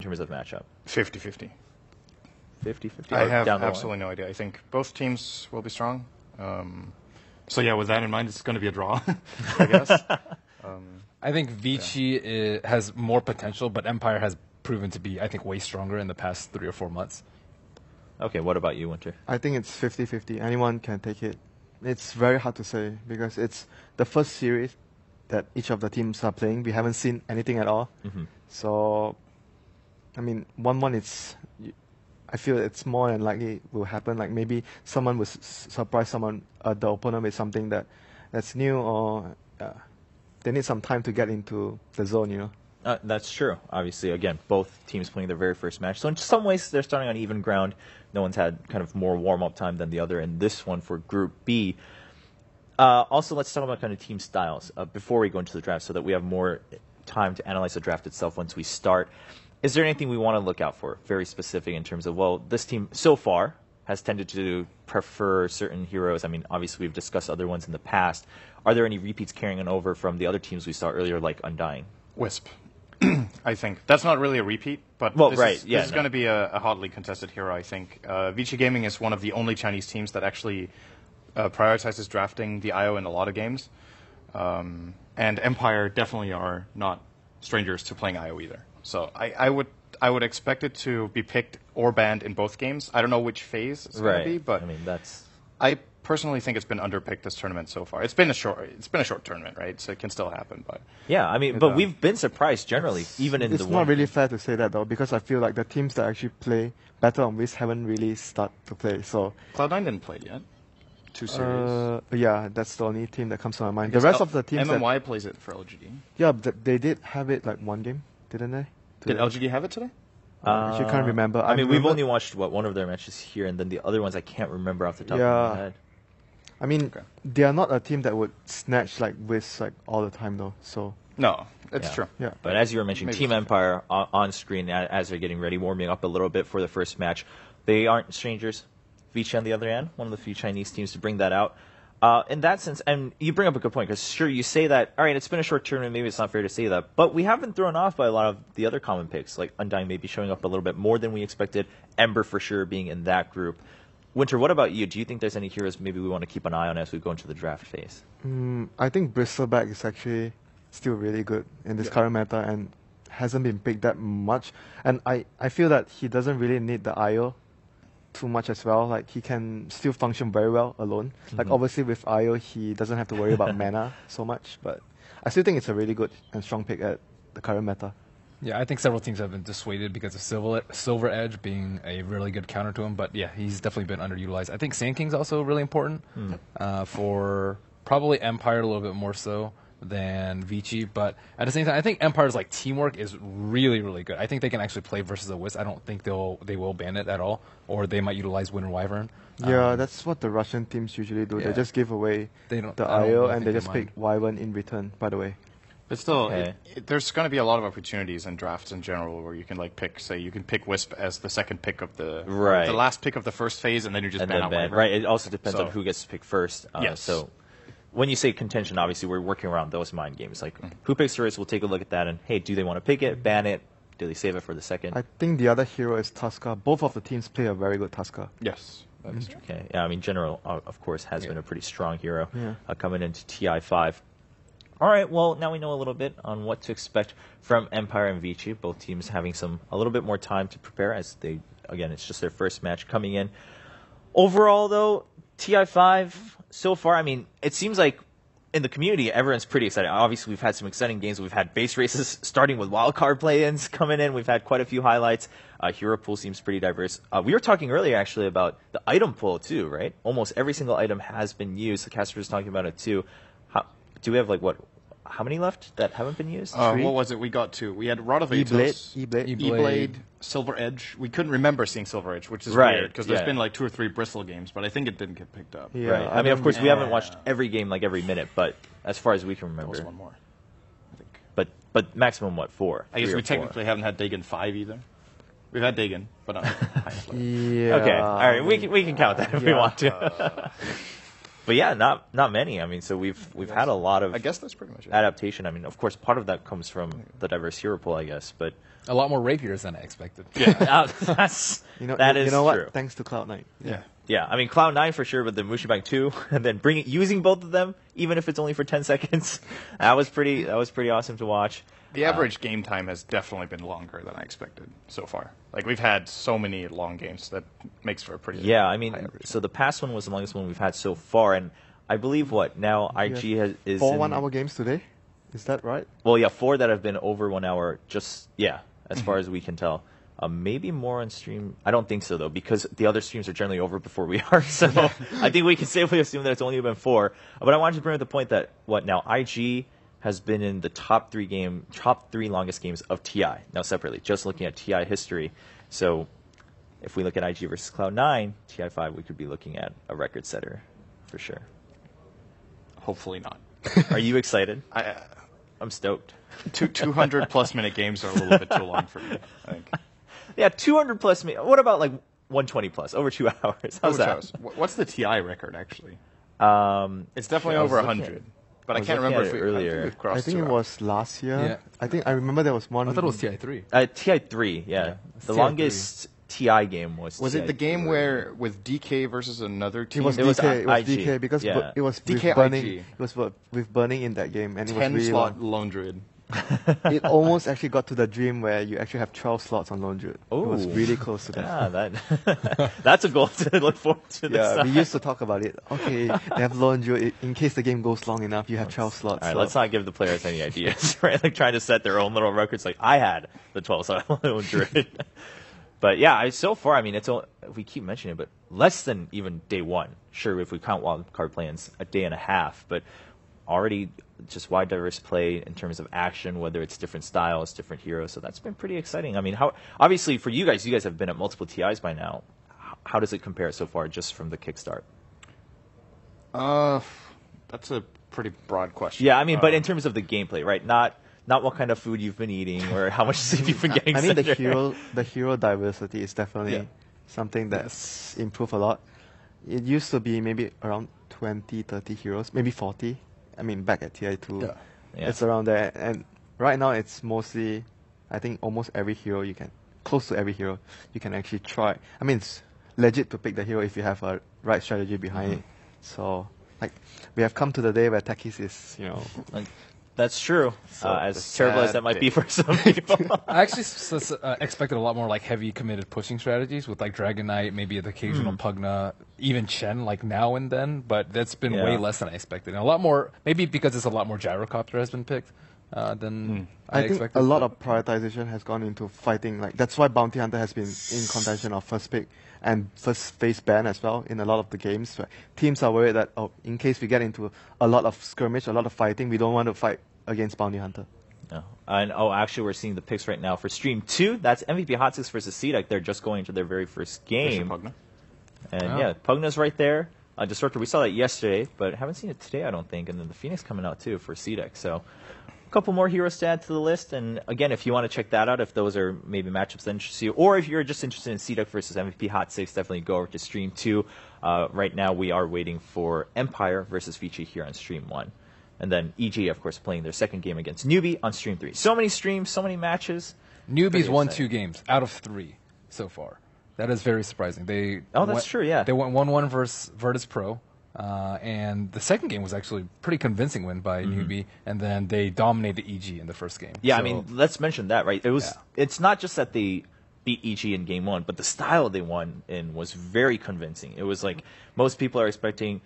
terms of matchup? 50-50. 50-50? I have absolutely no idea. I think both teams will be strong. So yeah, with that in mind, it's going to be a draw, I guess. I think Vici has more potential, but Empire has proven to be, I think, way stronger in the past 3 or 4 months. Okay, what about you, Winter? I think it's 50-50. Anyone can take it. It's very hard to say because it's the first series that each of the teams are playing. We haven't seen anything at all. So, I mean, 1-1, I feel it's more than likely will happen. Like maybe someone will surprise the opponent with something that's new, or they need some time to get into the zone, you know. That's true. Obviously, again, both teams playing their very first match. So in some ways, they're starting on even ground. No one's had kind of more warm-up time than the other in this one for Group B. Also, let's talk about kind of team styles before we go into the draft so that we have more time to analyze the draft itself once we start. Is there anything we want to look out for, very specific in terms of, well, this team so far has tended to prefer certain heroes? I mean, obviously, we've discussed other ones in the past. Are there any repeats carrying on over from the other teams we saw earlier, like Undying? Wisp. I think. That's not really a repeat, but this is going to be a hotly contested hero, I think. Vici Gaming is one of the only Chinese teams that actually prioritizes drafting the IO in a lot of games. And Empire definitely are not strangers to playing IO either. So I would expect it to be picked or banned in both games. I don't know which phase it's going to be, but I mean, I personally think it's been underpicked this tournament so far. It's been a short tournament, right? So it can still happen, but yeah, I mean, but we've been surprised generally, even in the. It's not really fair to say that though, because I feel like the teams that actually play better on Wisp haven't really started to play. So Cloud9 didn't play yet. 2 series. Yeah, that's the only team that comes to my mind. The rest of the teams. MMY plays it for LGD. Yeah, they did have it like one game, didn't they? Did LGD have it today? I can't remember. I mean, we've only watched one of their matches here, and then the other ones I can't remember off the top of my head. I mean, they are not a team that would snatch like Wisp like all the time though. So no, it's true. Yeah. But as you were mentioning, Team Empire on screen as they're getting ready, warming up a little bit for the first match. They aren't strangers. Vici on the other hand, one of the few Chinese teams to bring that out. In that sense, and you bring up a good point, because sure, you say that, all right, it's been a short tournament, maybe it's not fair to say that, but we have been thrown off by a lot of the other common picks, like Undying maybe showing up a little bit more than we expected, Ember for sure being in that group. Winter, what about you? Do you think there's any heroes maybe we want to keep an eye on as we go into the draft phase? I think Bristleback is actually still really good in this current meta and hasn't been picked that much. And I feel that he doesn't really need the IO too much as well. Like he can still function very well alone. Like obviously with IO he doesn't have to worry about mana so much, but I still think it's a really good and strong pick at the current meta. Yeah, I think several teams have been dissuaded because of Silver Edge being a really good counter to him. But yeah, he's definitely been underutilized. I think Sand King's also really important for probably Empire a little bit more so than Vici. But at the same time, I think Empire's like teamwork is really, really good. I think they can actually play versus a Wisp. I don't think they will ban it at all, or they might utilize Winter Wyvern. Yeah, that's what the Russian teams usually do. Yeah. They just give away the IO really and they just mind. pick Wyvern in return, by the way. But still, there's going to be a lot of opportunities in drafts in general where you can like pick, say, you can pick Wisp as the second pick of the last pick of the first phase, and then you just ban out Wyvern. Right. It also depends on who gets to pick first. Yes. So when you say contention, obviously we're working around those mind games. Like who picks first? We'll take a look at that, and hey, do they want to pick it, ban it? Do they save it for the second? I think the other hero is Tusker. Both of the teams play a very good Tusker. Yes, that is true. Okay. Yeah. I mean, General, of course, has been a pretty strong hero coming into TI5. All right, well, now we know a little bit on what to expect from Empire and Vici, both teams having a little bit more time to prepare as they, again, it's just their first match coming in. Overall, though, TI5, so far, I mean, it seems like in the community, everyone's pretty excited. Obviously, we've had some exciting games. We've had base races starting with wildcard play-ins coming in. We've had quite a few highlights. Hero pool seems pretty diverse. We were talking earlier, actually, about the item pool, too, right? Almost every single item has been used. The caster was talking about it, too. Do we have, like, how many left that haven't been used? What was it? We got 2. We had Rod of Atos, E-Blade, Silver Edge. We couldn't remember seeing Silver Edge, which is weird, because there's been like 2 or 3 Bristle games, but I think it didn't get picked up. Yeah, right. I mean, of course, we haven't watched every game, like every minute, but as far as we can remember. There was one more, I think. But maximum, what, 4? I guess we technically haven't had Dagon 5 either. We've had Dagon, but not highest level. Yeah. Okay, all right, we can count that if we want to. But yeah, not many. I mean, so we've had a lot of. I guess that's pretty much it. Adaptation. I mean, of course, part of that comes from the diverse hero pool, I guess, but a lot more rapiers than I expected. Yeah, that's that is you know what? true. Thanks to Cloud9. Yeah, I mean Cloud9 for sure, but then Mushibang 2, and then using both of them, even if it's only for 10 seconds, that was pretty awesome to watch. The average game time has definitely been longer than I expected so far. Like we've had so many long games that makes for a pretty I mean, so the past one was the longest one we've had so far, and I believe now IG is 4 1-hour games today. Is that right? Well, yeah, 4 that have been over 1 hour. As far as we can tell. Maybe more on stream. I don't think so, though, because the other streams are generally over before we are. So I think we can safely assume that it's only been 4. But I wanted to bring up the point that, IG has been in the top 3 longest games of TI. Now, separately, just looking at TI history. So if we look at IG versus Cloud9, TI5, we could be looking at a record setter for sure. Hopefully not. Are you excited? I'm stoked. 200-plus minute games are a little bit too long for me, I think. Yeah, 200-plus minutes. What about, 120-plus, over 2 hours? How's that? What's the TI record, actually? It's definitely I was over looking 100. But I can't remember if earlier. I think it was last year. Yeah. I think I remember there was one. I thought it was TI3. TI3, yeah. The TI3. longest TI game was Was it the game where with DK versus another team? It was DK. It was IG. DK because Yeah. it was DK with burning. IG. It was with burning in that game, and it was 10 really slot long. Lone Druid. It almost actually got to the dream where you actually have 12 slots on Lone Druid. It was Ooh. really close to that. Yeah, that's a goal to look forward to. Yeah, we used to talk about it. Okay, they have Lone Druid. In case the game goes long enough, you have 12 slots. All right, let's not give the players any ideas, right? Like trying to set their own little records. Like I had the 12 slot Lone Druid. But yeah, so far, I mean, we keep mentioning it, but less than even day one. Sure, if we count wild card plans, a day and a half, but already just wide diverse play in terms of action, whether it's different styles, different heroes. So that's been pretty exciting. I mean, obviously for you guys have been at multiple TIs by now. How does it compare so far just from the kickstart? That's a pretty broad question. Yeah, I mean, but in terms of the gameplay, right? Not what kind of food you've been eating or how much sleep you've been getting. I mean, the hero diversity is definitely something that's improved a lot. It used to be maybe around 20, 30 heroes, maybe 40. I mean, back at TI2, it's around there. And right now, it's mostly, I think, almost every hero close to every hero, you can actually try. I mean, it's legit to pick the hero if you have a right strategy behind it. So, we have come to the day where Takis is, That's true. So as terrible as that might be for some people. I actually expected a lot more heavy committed pushing strategies with Dragon Knight, maybe the occasional Pugna, even Chen now and then, but that's been way less than I expected. And a lot more, maybe because it's a lot more Gyrocopter has been picked than I think expected. A lot of prioritization has gone into fighting. That's why Bounty Hunter has been in contention of first pick and first phase ban as well in a lot of the games. Teams are worried that, in case we get into a lot of skirmish, a lot of fighting, we don't want to fight against Bounty Hunter. No. And actually, we're seeing the picks right now for Stream 2. That's MVP Hot 6 versus CDEC. They're just going into their very first game. Pugna. And Pugna's right there. Disruptor, we saw that yesterday, but haven't seen it today, I don't think. And then the Phoenix coming out too for CDEC. So a couple more heroes to add to the list. And again, if you want to check that out, if those are maybe matchups that interest you, or if you're just interested in CDEC versus MVP Hot 6, definitely go over to Stream 2. Right now, we are waiting for Empire versus Vici here on Stream 1. And then EG, of course, playing their second game against Newbie on Stream 3. So many streams, so many matches. Newbie's won 2 games out of 3 so far. That is very surprising. That's true, yeah. They went 1-1 versus Virtus Pro. And the second game was actually a pretty convincing win by Newbie. And then they dominated EG in the first game. Yeah, so, I mean, let's mention that, right? It's not just that they beat EG in game 1, but the style they won in was very convincing. It was most people are expecting,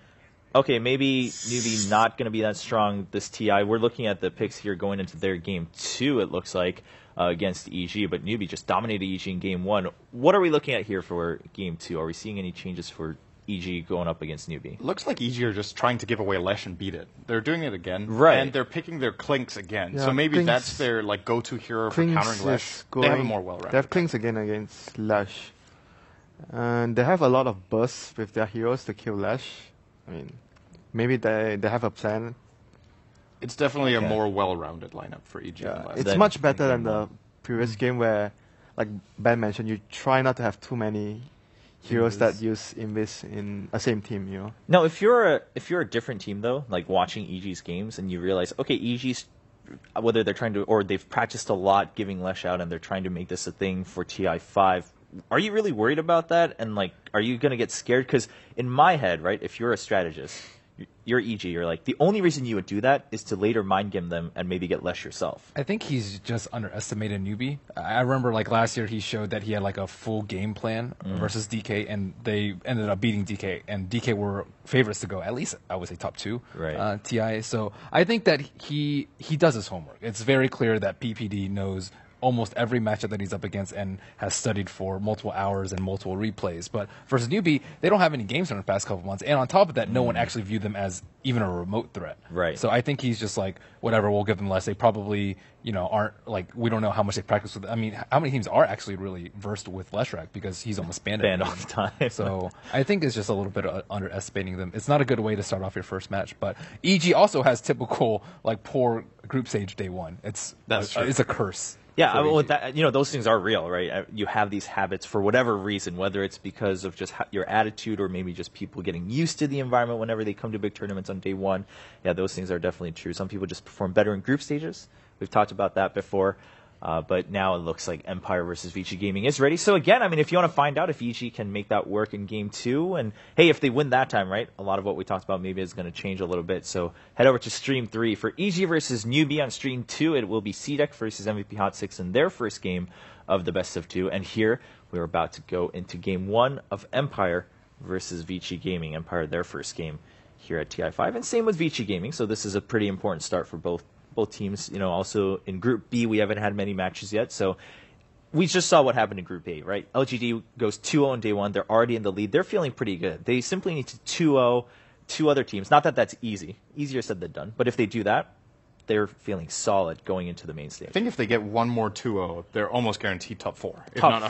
okay, maybe Newbie not going to be that strong this TI. We're looking at the picks here going into their game 2, it looks like, against EG, but Newbie just dominated EG in game 1. What are we looking at here for game 2? Are we seeing any changes for EG going up against Newbie? Looks like EG are just trying to give away Lesh and beat it. They're doing it again. Right. And they're picking their Clinks again. Yeah, so maybe Clinks, that's their go-to hero for countering Lesh. They have a more well-rounded. They have Clinks again against Lash. And they have a lot of bursts with their heroes to kill Lash. I mean, maybe they have a plan. It's definitely a more well-rounded lineup for EG. It's much better than the previous game where, like Ben mentioned, you try not to have too many heroes that use Invis in a same team, you know. Now, if you're a different team though, like watching EG's games, and you realize, okay, EG's whether they're trying to or they've practiced a lot giving Lesh out, and they're trying to make this a thing for TI5. Are you really worried about that? And like, are you gonna get scared? Because in my head, right, if you're a strategist, you're EG, you're like, the only reason you would do that is to later mind game them and maybe get Lesh yourself. I think he's just underestimated Newbie. I remember like last year he showed that he had like a full game plan versus DK, and they ended up beating DK, and DK were favorites to go at least I would say top 2 TI. So I think that he does his homework. It's very clear that PPD knows almost every matchup that he's up against and has studied for multiple hours and multiple replays. But versus Newbie, they don't have any games in the past couple months. And on top of that, no one actually viewed them as even a remote threat. Right. So I think he's just like, whatever, we'll give them less. They probably, aren't like, we don't know how much they practice with. I mean, how many teams are actually really versed with Leshrac because he's almost banned all the time. So I think it's just a little bit underestimating them. It's not a good way to start off your first match. But EG also has typical like poor group stage day one. It's a curse. Yeah, well, those things are real, right? You have these habits for whatever reason, whether it's because of just your attitude or maybe just people getting used to the environment whenever they come to big tournaments on day one. Yeah, those things are definitely true. Some people just perform better in group stages. We've talked about that before. But now it looks like Empire versus Vici Gaming is ready. So again, I mean, if you want to find out if EG can make that work in Game 2, and hey, if they win that time, right, a lot of what we talked about maybe is going to change a little bit. So head over to Stream 3. For EG versus Newbie on Stream 2, it will be CDEC versus MVP Hot 6 in their first game of the best of 2. And here, we're about to go into Game 1 of Empire versus Vici Gaming. Empire, their first game here at TI5. And same with Vici Gaming, so this is a pretty important start for both teams. Also in Group B, we haven't had many matches yet, so we just saw what happened in Group A, right? LGD goes 2-0 on day one. They're already in the lead. They're feeling pretty good. They simply need to 2-0 two other teams. Not that that's easy. Easier said than done. But if they do that, they're feeling solid going into the main stage. I think if they get one more 2-0, they're almost guaranteed top 4. If top not